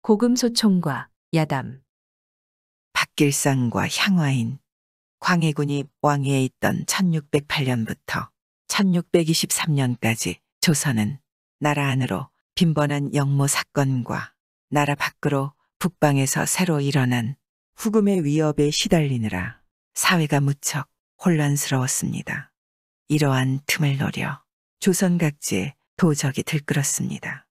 고금소총과 야담. 박길상과 향화인. 광해군이 왕위에 있던 1608년부터 1623년까지 조선은 나라 안으로 빈번한 역모 사건과 나라 밖으로 북방에서 새로 일어난 후금의 위협에 시달리느라 사회가 무척 혼란스러웠습니다. 이러한 틈을 노려 조선 각지에 도적이 들끓었습니다.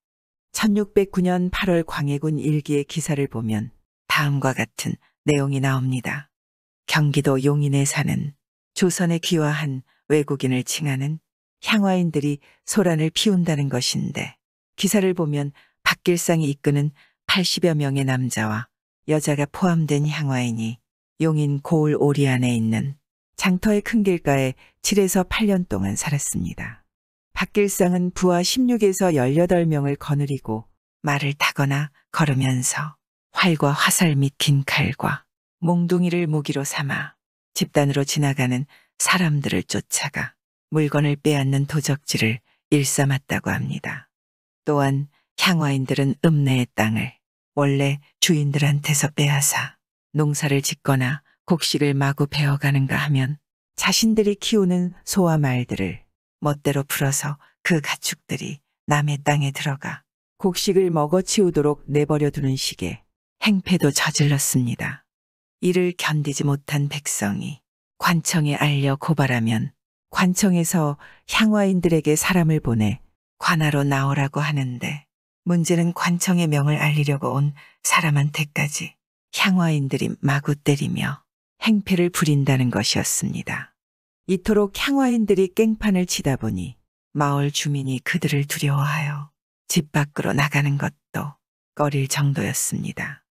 1609년 8월 광해군 일기의 기사를 보면 다음과 같은 내용이 나옵니다. 경기도 용인에 사는 조선에 귀화한 외국인을 칭하는 향화인들이 소란을 피운다는 것인데, 기사를 보면 박길상이 이끄는 80여 명의 남자와 여자가 포함된 향화인이 용인 고을 오리 안에 있는 장터의 큰 길가에 7에서 8년 동안 살았습니다. 박길상은 부하 16에서 18명을 거느리고 말을 타거나 걸으면서 활과 화살 및 긴 칼과 몽둥이를 무기로 삼아 집단으로 지나가는 사람들을 쫓아가 물건을 빼앗는 도적질을 일삼았다고 합니다. 또한 향화인들은 읍내의 땅을 원래 주인들한테서 빼앗아 농사를 짓거나 곡식을 마구 베어가는가 하면 자신들이 키우는 소와 말들을 멋대로 풀어서 그 가축들이 남의 땅에 들어가 곡식을 먹어치우도록 내버려 두는 식의 행패도 저질렀습니다. 이를 견디지 못한 백성이 관청에 알려 고발하면 관청에서 향화인들에게 사람을 보내 관하로 나오라고 하는데, 문제는 관청의 명을 알리려고 온 사람한테까지 향화인들이 마구 때리며 행패를 부린다는 것이었습니다. 이토록 향화인들이 깽판을 치다 보니 마을 주민이 그들을 두려워하여 집 밖으로 나가는 것도 꺼릴 정도였습니다.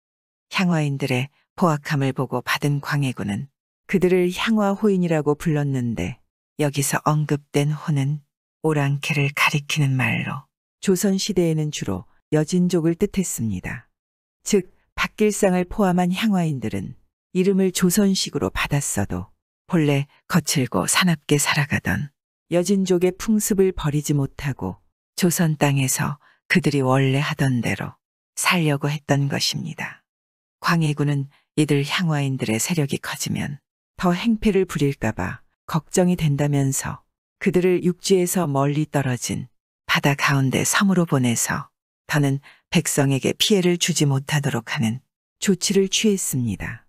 향화인들의 포악함을 보고 받은 광해군은 그들을 향화호인이라고 불렀는데, 여기서 언급된 호는 오랑캐를 가리키는 말로 조선시대에는 주로 여진족을 뜻했습니다. 즉 박길상을 포함한 향화인들은 이름을 조선식으로 받았어도 본래 거칠고 사납게 살아가던 여진족의 풍습을 버리지 못하고 조선 땅에서 그들이 원래 하던 대로 살려고 했던 것입니다. 광해군은 이들 향화인들의 세력이 커지면 더 행패를 부릴까봐 걱정이 된다면서 그들을 육지에서 멀리 떨어진 바다 가운데 섬으로 보내서 더는 백성에게 피해를 주지 못하도록 하는 조치를 취했습니다.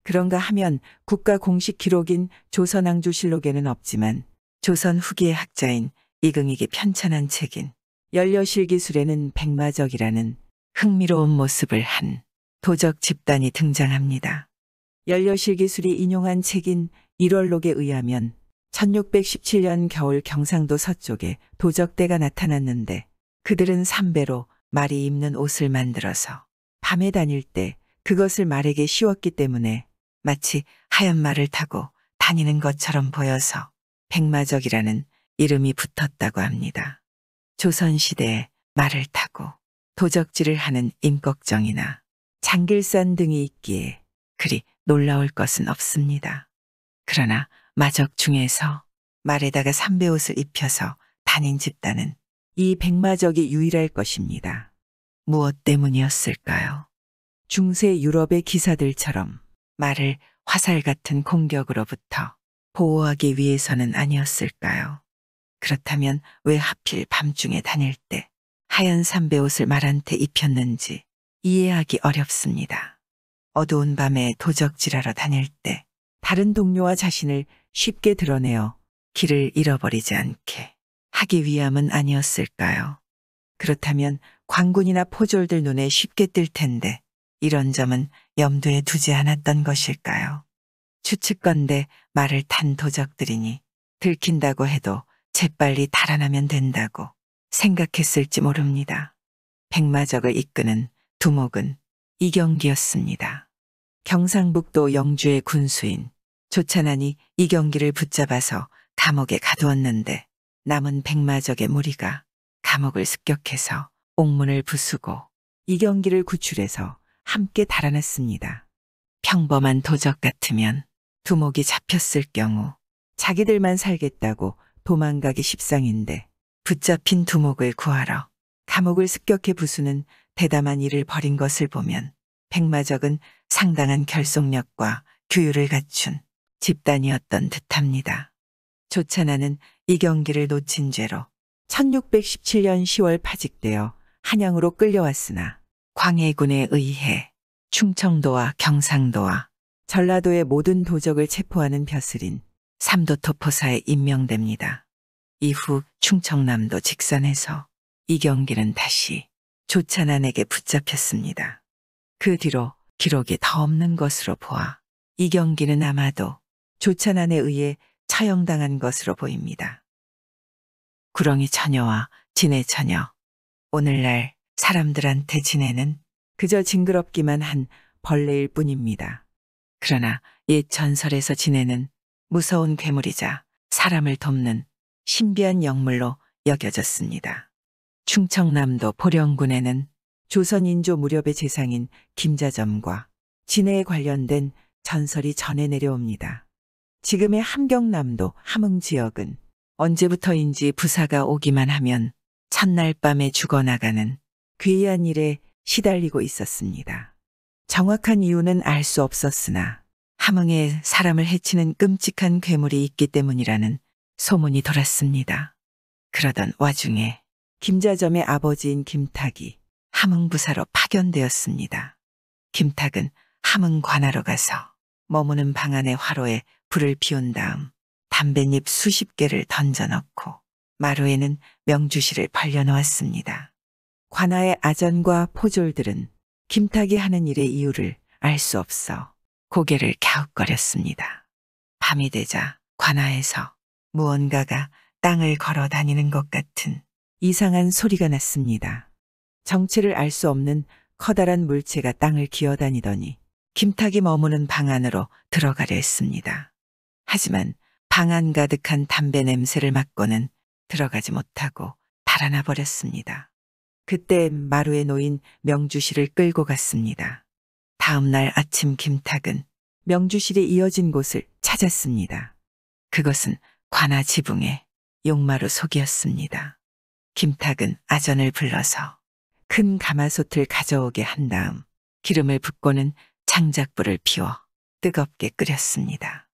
그런가 하면 국가 공식 기록인 조선왕조실록에는 없지만 조선 후기의 학자인 이긍익이 편찬한 책인 연려실기술에는 백마적이라는 흥미로운 모습을 한 도적 집단이 등장합니다. 연려실기술이 인용한 책인 일월록에 의하면 1617년 겨울 경상도 서쪽에 도적대가 나타났는데, 그들은 삼배로 말이 입는 옷을 만들어서 밤에 다닐 때 그것을 말에게 씌웠기 때문에 마치 하얀 말을 타고 다니는 것처럼 보여서 백마적이라는 이름이 붙었다고 합니다. 조선시대에 말을 타고 도적질을 하는 임꺽정이나 장길산 등이 있기에 그리 놀라울 것은 없습니다. 그러나 마적 중에서 말에다가 삼배옷을 입혀서 다닌 집단은 이 백마적이 유일할 것입니다. 무엇 때문이었을까요? 중세 유럽의 기사들처럼 말을 화살 같은 공격으로부터 보호하기 위해서는 아니었을까요? 그렇다면 왜 하필 밤중에 다닐 때 하얀 삼배옷을 말한테 입혔는지 이해하기 어렵습니다. 어두운 밤에 도적질하러 다닐 때 다른 동료와 자신을 쉽게 드러내어 길을 잃어버리지 않게 하기 위함은 아니었을까요? 그렇다면 관군이나 포졸들 눈에 쉽게 띌 텐데 이런 점은 염두에 두지 않았던 것일까요? 추측건대 말을 탄 도적들이니 들킨다고 해도 재빨리 달아나면 된다고 생각했을지 모릅니다. 백마적을 이끄는 두목은 이경기였습니다. 경상북도 영주의 군수인 조찬안이 이경기를 붙잡아서 감옥에 가두었는데, 남은 백마적의 무리가 감옥을 습격해서 옥문을 부수고 이경기를 구출해서 함께 달아났습니다. 평범한 도적 같으면 두목이 잡혔을 경우 자기들만 살겠다고 도망가기 십상인데, 붙잡힌 두목을 구하러 감옥을 습격해 부수는 대담한 일을 벌인 것을 보면 백마적은 상당한 결속력과 규율을 갖춘 집단이었던 듯합니다. 조찬하는 이 경기를 놓친 죄로 1617년 10월 파직되어 한양으로 끌려왔으나 광해군에 의해 충청도와 경상도와 전라도의 모든 도적을 체포하는 벼슬인 삼도토포사에 임명됩니다. 이후 충청남도 직선에서 이경길은 다시 조찬안에게 붙잡혔습니다. 그 뒤로 기록이 더 없는 것으로 보아 이경길은 아마도 조찬안에 의해 처형당한 것으로 보입니다. 구렁이 처녀와 진해 처녀. 오늘날 사람들한테 진해는 그저 징그럽기만 한 벌레일 뿐입니다. 그러나 옛 전설에서 진해는 무서운 괴물이자 사람을 돕는 신비한 영물로 여겨졌습니다. 충청남도 보령군에는 조선인조 무렵의 재상인 김자점과 진해에 관련된 전설이 전해 내려옵니다. 지금의 함경남도 함흥지역은 언제부터인지 부사가 오기만 하면 첫날 밤에 죽어나가는 괴이한 일에 시달리고 있었습니다. 정확한 이유는 알 수 없었으나 함흥에 사람을 해치는 끔찍한 괴물이 있기 때문이라는 소문이 돌았습니다. 그러던 와중에 김자점의 아버지인 김탁이 함흥부사로 파견되었습니다. 김탁은 함흥 관하로 가서 머무는 방 안의 화로에 불을 피운 다음 담뱃잎 수십 개를 던져넣고 마루에는 명주실을 벌려놓았습니다. 관아의 아전과 포졸들은 김탁이 하는 일의 이유를 알 수 없어 고개를 갸웃거렸습니다. 밤이 되자 관아에서 무언가가 땅을 걸어 다니는 것 같은 이상한 소리가 났습니다. 정체를 알 수 없는 커다란 물체가 땅을 기어다니더니 김탁이 머무는 방 안으로 들어가려 했습니다. 하지만 방 안 가득한 담배 냄새를 맡고는 들어가지 못하고 달아나 버렸습니다. 그때 마루에 놓인 명주실을 끌고 갔습니다. 다음 날 아침 김탁은 명주실이 이어진 곳을 찾았습니다. 그것은 관아 지붕의 용마루 속이었습니다. 김탁은 아전을 불러서 큰 가마솥을 가져오게 한 다음 기름을 붓고는 장작불을 피워 뜨겁게 끓였습니다.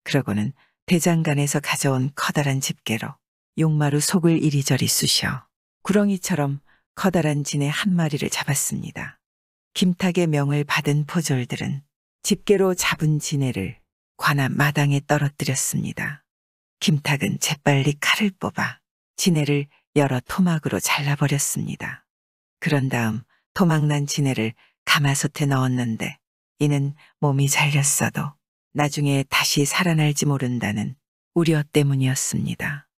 그러고는 대장간에서 가져온 커다란 집게로 용마루 속을 이리저리 쑤셔 구렁이처럼 커다란 진해 한 마리를 잡았습니다. 김탁의 명을 받은 포졸들은 집게로 잡은 진해를 관아 마당에 떨어뜨렸습니다. 김탁은 재빨리 칼을 뽑아 진해를 여러 토막으로 잘라버렸습니다. 그런 다음 토막난 진해를 가마솥에 넣었는데 이는 몸이 잘렸어도 나중에 다시 살아날지 모른다는 우려 때문이었습니다.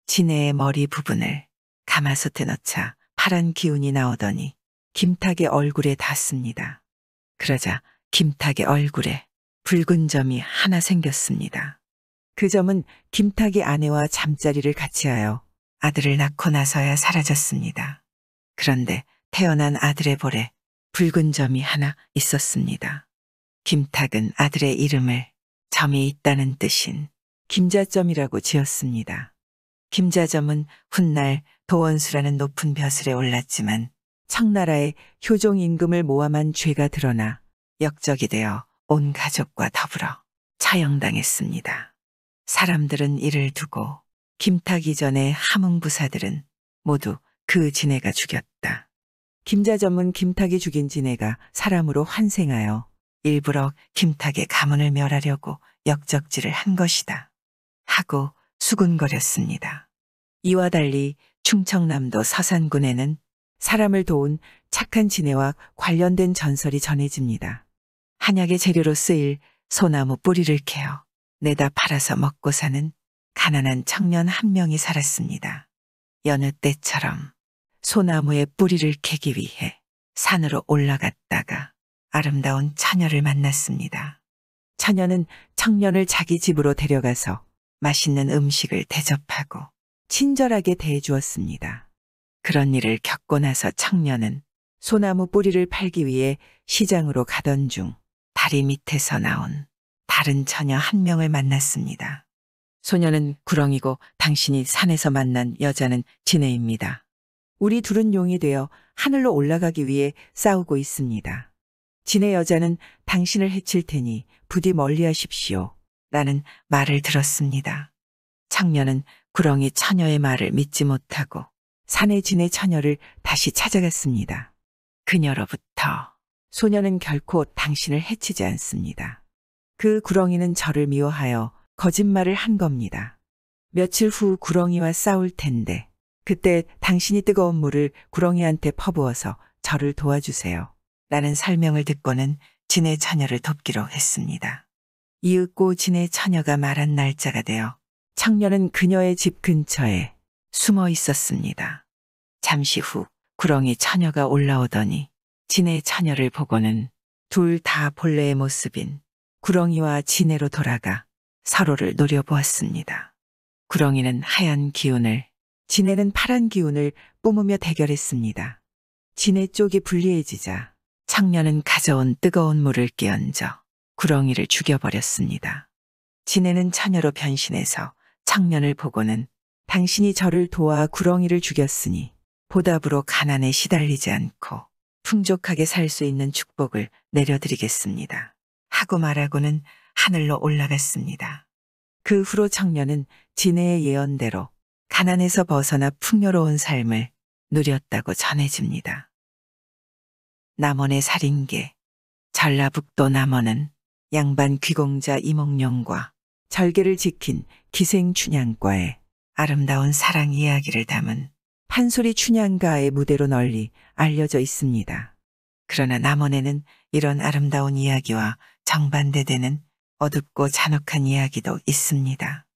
진해의 머리 부분을 가마솥에 넣자 파란 기운이 나오더니 김탁의 얼굴에 닿습니다. 그러자 김탁의 얼굴에 붉은 점이 하나 생겼습니다. 그 점은 김탁이 아내와 잠자리를 같이 하여 아들을 낳고 나서야 사라졌습니다. 그런데 태어난 아들의 볼에 붉은 점이 하나 있었습니다. 김탁은 아들의 이름을 점이 있다는 뜻인 김자점이라고 지었습니다. 김자점은 훗날 도원수라는 높은 벼슬에 올랐지만 청나라의 효종 임금을 모함한 죄가 드러나 역적이 되어 온 가족과 더불어 처형당했습니다. 사람들은 이를 두고 김탁 이전의 함흥부사들은 모두 그 진해가 죽였다. 김자점은 김탁이 죽인 진해가 사람으로 환생하여 일부러 김탁의 가문을 멸하려고 역적질을 한 것이다 하고 수군거렸습니다. 이와 달리 충청남도 서산군에는 사람을 도운 착한 진해와 관련된 전설이 전해집니다. 한약의 재료로 쓰일 소나무 뿌리를 캐어 내다 팔아서 먹고 사는 가난한 청년 한 명이 살았습니다. 여느 때처럼 소나무의 뿌리를 캐기 위해 산으로 올라갔다가 아름다운 처녀를 만났습니다. 처녀는 청년을 자기 집으로 데려가서 맛있는 음식을 대접하고 친절하게 대해주었습니다. 그런 일을 겪고 나서 청년은 소나무 뿌리를 팔기 위해 시장으로 가던 중 다리 밑에서 나온 다른 처녀 한 명을 만났습니다. 소녀는 구렁이고 당신이 산에서 만난 여자는 진해입니다. 우리 둘은 용이 되어 하늘로 올라가기 위해 싸우고 있습니다. 진의 여자는 당신을 해칠 테니 부디 멀리하십시오. 라는 말을 들었습니다. 청년은 구렁이 처녀의 말을 믿지 못하고 산의 진의 처녀를 다시 찾아갔습니다. 그녀로부터 소녀는 결코 당신을 해치지 않습니다. 그 구렁이는 저를 미워하여 거짓말을 한 겁니다. 며칠 후 구렁이와 싸울 텐데 그때 당신이 뜨거운 물을 구렁이한테 퍼부어서 저를 도와주세요. 라는 설명을 듣고는 진의 처녀를 돕기로 했습니다. 이윽고 진의 처녀가 말한 날짜가 되어 청년은 그녀의 집 근처에 숨어 있었습니다. 잠시 후 구렁이 처녀가 올라오더니 진의 처녀를 보고는 둘 다 본래의 모습인 구렁이와 진해로 돌아가 서로를 노려보았습니다. 구렁이는 하얀 기운을, 진해는 파란 기운을 뿜으며 대결했습니다. 진해 쪽이 불리해지자 청년은 가져온 뜨거운 물을 끼얹어 구렁이를 죽여버렸습니다. 진해는 처녀로 변신해서 청년을 보고는 당신이 저를 도와 구렁이를 죽였으니 보답으로 가난에 시달리지 않고 풍족하게 살 수 있는 축복을 내려드리겠습니다. 하고 말하고는 하늘로 올라갔습니다. 그 후로 청년은 진해의 예언대로 가난에서 벗어나 풍요로운 삶을 누렸다고 전해집니다. 남원의 살인계. 전라북도 남원은 양반 귀공자 이몽룡과 절개를 지킨 기생춘향과의 아름다운 사랑 이야기를 담은 판소리 춘향가의 무대로 널리 알려져 있습니다. 그러나 남원에는 이런 아름다운 이야기와 정반대되는 어둡고 잔혹한 이야기도 있습니다.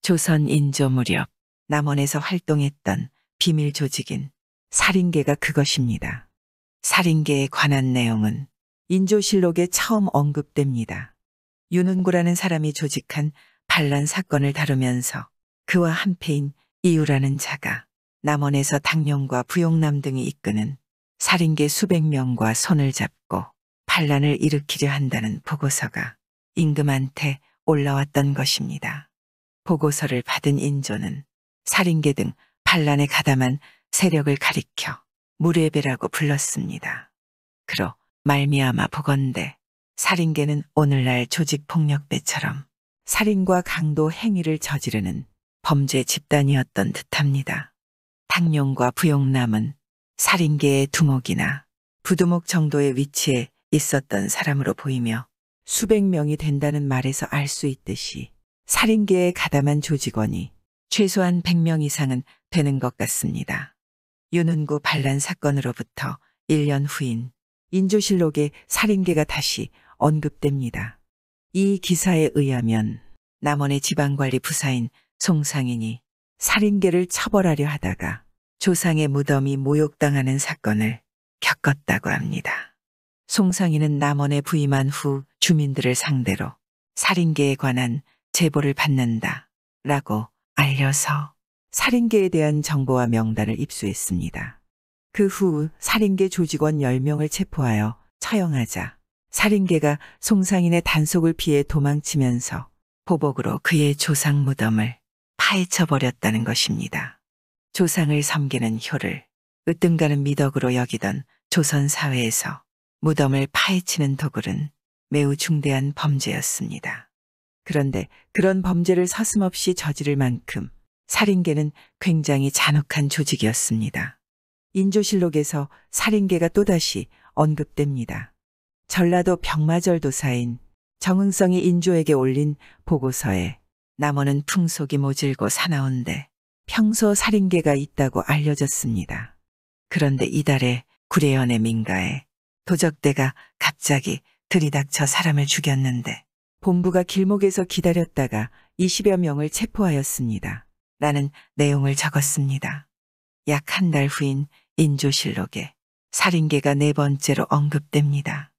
조선 인조 무렵 남원에서 활동했던 비밀 조직인 살인계가 그것입니다. 살인계에 관한 내용은 인조실록에 처음 언급됩니다. 윤은구라는 사람이 조직한 반란 사건을 다루면서 그와 한패인 이유라는 자가 남원에서 당룡과 부용남 등이 이끄는 살인계 수백 명과 손을 잡고 반란을 일으키려 한다는 보고서가 임금한테 올라왔던 것입니다. 보고서를 받은 인조는 살인계 등 반란에 가담한 세력을 가리켜 무례배라고 불렀습니다. 그로 말미암아 보건대 살인계는 오늘날 조직폭력배처럼 살인과 강도 행위를 저지르는 범죄 집단이었던 듯합니다. 당룡과 부용남은 살인계의 두목이나 부두목 정도의 위치에 있었던 사람으로 보이며 수백 명이 된다는 말에서 알 수 있듯이 살인계에 가담한 조직원이 최소한 100명 이상은 되는 것 같습니다. 윤은구 반란 사건으로부터 1년 후인 인조실록에 살인계가 다시 언급됩니다. 이 기사에 의하면 남원의 지방관리 부사인 송상인이 살인계를 처벌하려 하다가 조상의 무덤이 모욕당하는 사건을 겪었다고 합니다. 송상인은 남원에 부임한 후 주민들을 상대로 살인계에 관한 제보를 받는다 라고 알려서 살인계에 대한 정보와 명단을 입수했습니다. 그 후 살인계 조직원 10명을 체포하여 처형하자 살인계가 송상인의 단속을 피해 도망치면서 보복으로 그의 조상 무덤을 파헤쳐버렸다는 것입니다. 조상을 섬기는 효를 으뜸가는 미덕으로 여기던 조선 사회에서 무덤을 파헤치는 도굴은 매우 중대한 범죄였습니다. 그런데 그런 범죄를 서슴없이 저지를 만큼 살인계는 굉장히 잔혹한 조직이었습니다. 인조실록에서 살인계가 또다시 언급됩니다. 전라도 병마절 도사인 정응성이 인조에게 올린 보고서에 남원은 풍속이 모질고 사나운데 평소 살인계가 있다고 알려졌습니다. 그런데 이달에 구례연의 민가에 도적대가 갑자기 들이닥쳐 사람을 죽였는데 본부가 길목에서 기다렸다가 20여 명을 체포하였습니다. 라는 내용을 적었습니다. 약 한 달 후인 인조실록에 살인계가 4번째로 언급됩니다.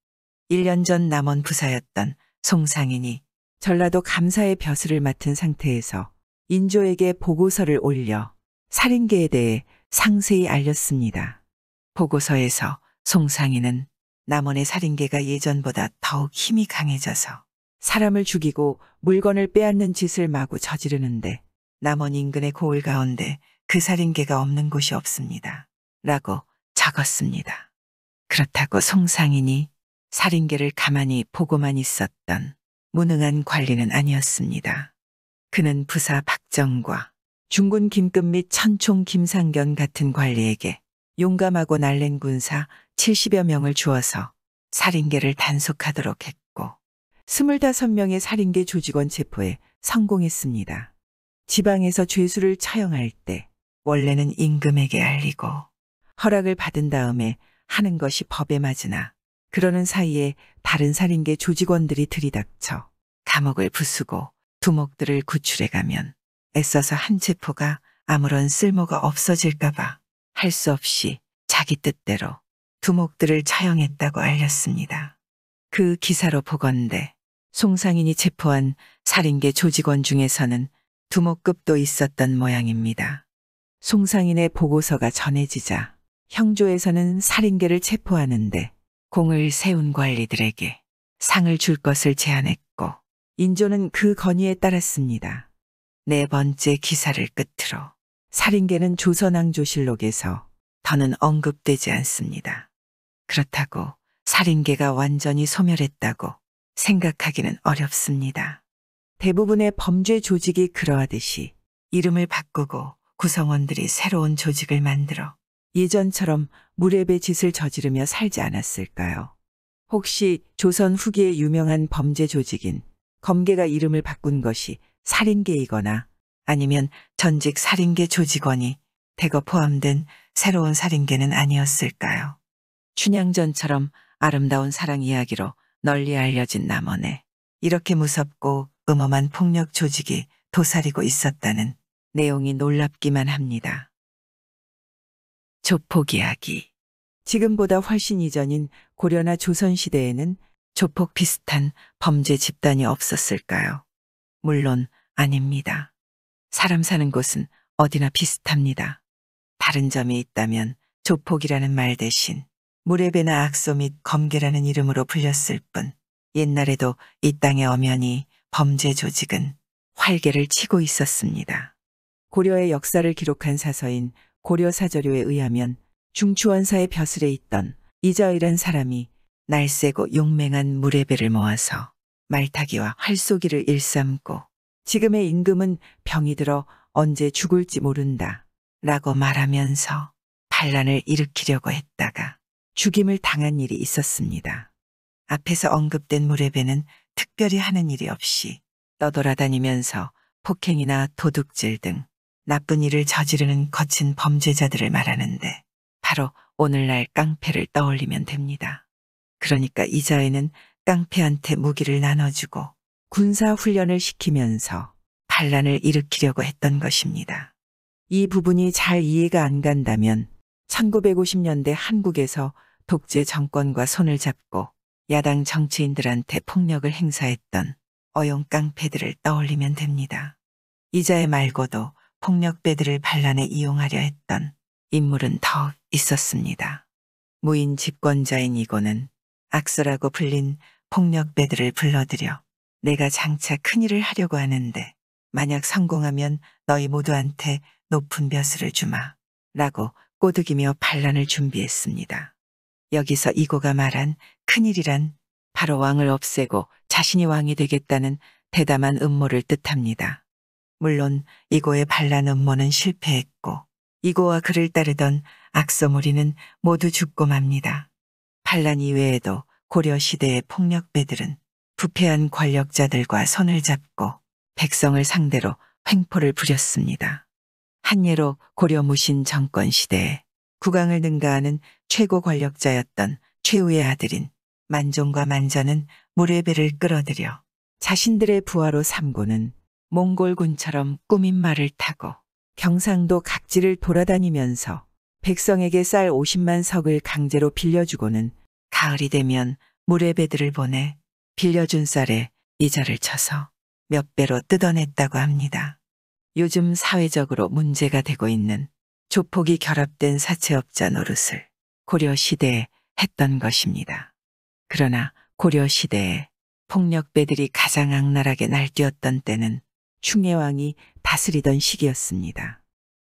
1년 전 남원 부사였던 송상인이 전라도 감사의 벼슬을 맡은 상태에서 인조에게 보고서를 올려 살인계에 대해 상세히 알렸습니다. 보고서에서 송상인은 남원의 살인계가 예전보다 더욱 힘이 강해져서 사람을 죽이고 물건을 빼앗는 짓을 마구 저지르는데 남원 인근의 고을 가운데 그 살인계가 없는 곳이 없습니다. 라고 적었습니다. 그렇다고 송상인이 살인계를 가만히 보고만 있었던 무능한 관리는 아니었습니다. 그는 부사 박정과 중군 김끝 및 천총 김상견 같은 관리에게 용감하고 날랜 군사 70여 명을 주어서 살인계를 단속하도록 했고 25명의 살인계 조직원 체포에 성공했습니다. 지방에서 죄수를 처형할 때 원래는 임금에게 알리고 허락을 받은 다음에 하는 것이 법에 맞으나 그러는 사이에 다른 살인계 조직원들이 들이닥쳐 감옥을 부수고 두목들을 구출해 가면 애써서 한 체포가 아무런 쓸모가 없어질까봐 할 수 없이 자기 뜻대로 두목들을 처형했다고 알렸습니다. 그 기사로 보건대 송상인이 체포한 살인계 조직원 중에서는 두목급도 있었던 모양입니다. 송상인의 보고서가 전해지자 형조에서는 살인계를 체포하는데 공을 세운 관리들에게 상을 줄 것을 제안했고 인조는 그 건의에 따랐습니다. 네 번째 기사를 끝으로 살인계는 조선왕조실록에서 더는 언급되지 않습니다. 그렇다고 살인계가 완전히 소멸했다고 생각하기는 어렵습니다. 대부분의 범죄 조직이 그러하듯이 이름을 바꾸고 구성원들이 새로운 조직을 만들어 예전처럼 무례배 짓을 저지르며 살지 않았을까요? 혹시 조선 후기의 유명한 범죄 조직인 검계가 이름을 바꾼 것이 살인계이거나 아니면 전직 살인계 조직원이 대거 포함된 새로운 살인계는 아니었을까요? 춘향전처럼 아름다운 사랑 이야기로 널리 알려진 남원에 이렇게 무섭고 음험한 폭력 조직이 도사리고 있었다는 내용이 놀랍기만 합니다. 조폭 이야기. 지금보다 훨씬 이전인 고려나 조선시대에는 조폭 비슷한 범죄 집단이 없었을까요? 물론 아닙니다. 사람 사는 곳은 어디나 비슷합니다. 다른 점이 있다면 조폭이라는 말 대신 무례배나 악소 및 검계라는 이름으로 불렸을 뿐 옛날에도 이 땅의 엄연히 범죄 조직은 활개를 치고 있었습니다. 고려의 역사를 기록한 사서인 고려사저료에 의하면 중추원사의 벼슬에 있던 이자의란 사람이 날쌔고 용맹한 무례배를 모아서 말타기와 활쏘기를 일삼고 지금의 임금은 병이 들어 언제 죽을지 모른다 라고 말하면서 반란을 일으키려고 했다가 죽임을 당한 일이 있었습니다. 앞에서 언급된 무례배는 특별히 하는 일이 없이 떠돌아다니면서 폭행이나 도둑질 등 나쁜 일을 저지르는 거친 범죄자들을 말하는데 바로 오늘날 깡패를 떠올리면 됩니다. 그러니까 이자에는 깡패한테 무기를 나눠주고 군사훈련을 시키면서 반란을 일으키려고 했던 것입니다. 이 부분이 잘 이해가 안 간다면 1950년대 한국에서 독재 정권과 손을 잡고 야당 정치인들한테 폭력을 행사했던 어용 깡패들을 떠올리면 됩니다. 이자에 말고도 폭력배들을 반란에 이용하려 했던 인물은 더 있었습니다. 무인 집권자인 이고는 악소라고 불린 폭력배들을 불러들여 내가 장차 큰일을 하려고 하는데 만약 성공하면 너희 모두한테 높은 벼슬을 주마 라고 꼬드기며 반란을 준비했습니다. 여기서 이고가 말한 큰일이란 바로 왕을 없애고 자신이 왕이 되겠다는 대담한 음모를 뜻합니다. 물론 이고의 반란 음모는 실패했고 이고와 그를 따르던 악소 무리는 모두 죽고 맙니다. 반란 이외에도 고려 시대의 폭력배들은 부패한 권력자들과 손을 잡고 백성을 상대로 횡포를 부렸습니다. 한 예로 고려 무신 정권 시대에 국왕을 능가하는 최고 권력자였던 최후의 아들인 만종과 만전은 무례배를 끌어들여 자신들의 부하로 삼고는 몽골군처럼 꾸민 말을 타고 경상도 각지를 돌아다니면서 백성에게 쌀 50만 석을 강제로 빌려주고는 가을이 되면 무례배들을 보내 빌려준 쌀에 이자를 쳐서 몇 배로 뜯어냈다고 합니다. 요즘 사회적으로 문제가 되고 있는 조폭이 결합된 사채업자 노릇을 고려시대에 했던 것입니다. 그러나 고려시대에 폭력배들이 가장 악랄하게 날뛰었던 때는 충혜왕이 다스리던 시기였습니다.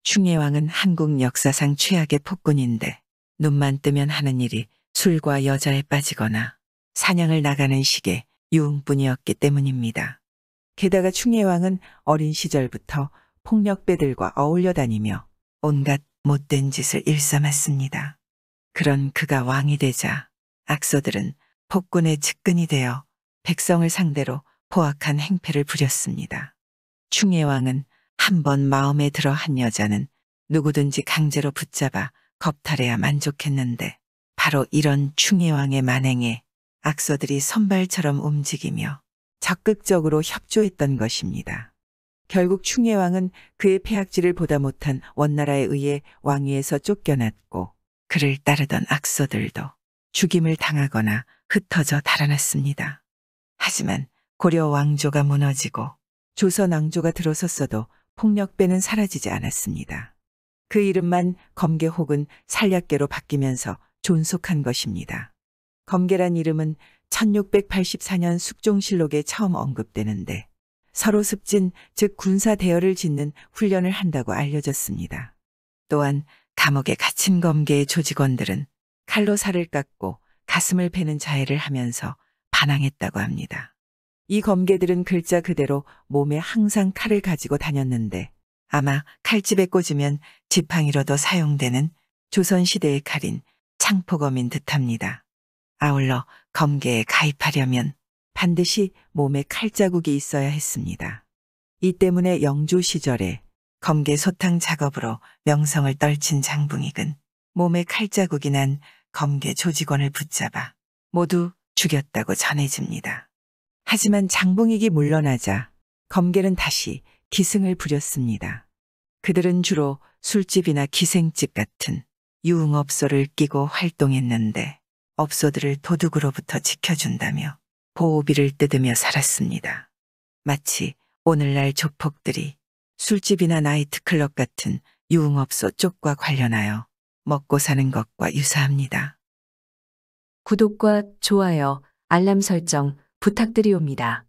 충혜왕은 한국 역사상 최악의 폭군인데 눈만 뜨면 하는 일이 술과 여자에 빠지거나 사냥을 나가는 식의 유흥뿐이었기 때문입니다. 게다가 충혜왕은 어린 시절부터 폭력배들과 어울려 다니며 온갖 못된 짓을 일삼았습니다. 그런 그가 왕이 되자 악서들은 폭군의 측근이 되어 백성을 상대로 포악한 행패를 부렸습니다. 충혜왕은 한 번 마음에 들어 한 여자는 누구든지 강제로 붙잡아 겁탈해야 만족했는데 바로 이런 충혜왕의 만행에 악서들이 선발처럼 움직이며 적극적으로 협조했던 것입니다. 결국 충혜왕은 그의 폐악질을 보다 못한 원나라에 의해 왕위에서 쫓겨났고 그를 따르던 악서들도 죽임을 당하거나 흩어져 달아났습니다. 하지만 고려 왕조가 무너지고 조선 왕조가 들어섰어도 폭력배는 사라지지 않았습니다. 그 이름만 검계 혹은 산략계로 바뀌면서 존속한 것입니다. 검계란 이름은 1684년 숙종실록에 처음 언급되는데 서로 습진, 즉 군사 대열을 짓는 훈련을 한다고 알려졌습니다. 또한 감옥에 갇힌 검계의 조직원들은 칼로 살을 깎고 가슴을 베는 자해를 하면서 반항했다고 합니다. 이 검계들은 글자 그대로 몸에 항상 칼을 가지고 다녔는데 아마 칼집에 꽂으면 지팡이로도 사용되는 조선시대의 칼인 창포검인 듯합니다. 아울러 검계에 가입하려면 반드시 몸에 칼자국이 있어야 했습니다. 이 때문에 영조 시절에 검계 소탕 작업으로 명성을 떨친 장붕익은 몸에 칼자국이 난 검계 조직원을 붙잡아 모두 죽였다고 전해집니다. 하지만 장붕익이 물러나자 검계는 다시 기승을 부렸습니다. 그들은 주로 술집이나 기생집 같은 유흥업소를 끼고 활동했는데 업소들을 도둑으로부터 지켜준다며 보호비를 뜯으며 살았습니다. 마치 오늘날 조폭들이 술집이나 나이트클럽 같은 유흥업소 쪽과 관련하여 먹고 사는 것과 유사합니다. 구독과 좋아요, 알람 설정 부탁드리옵니다.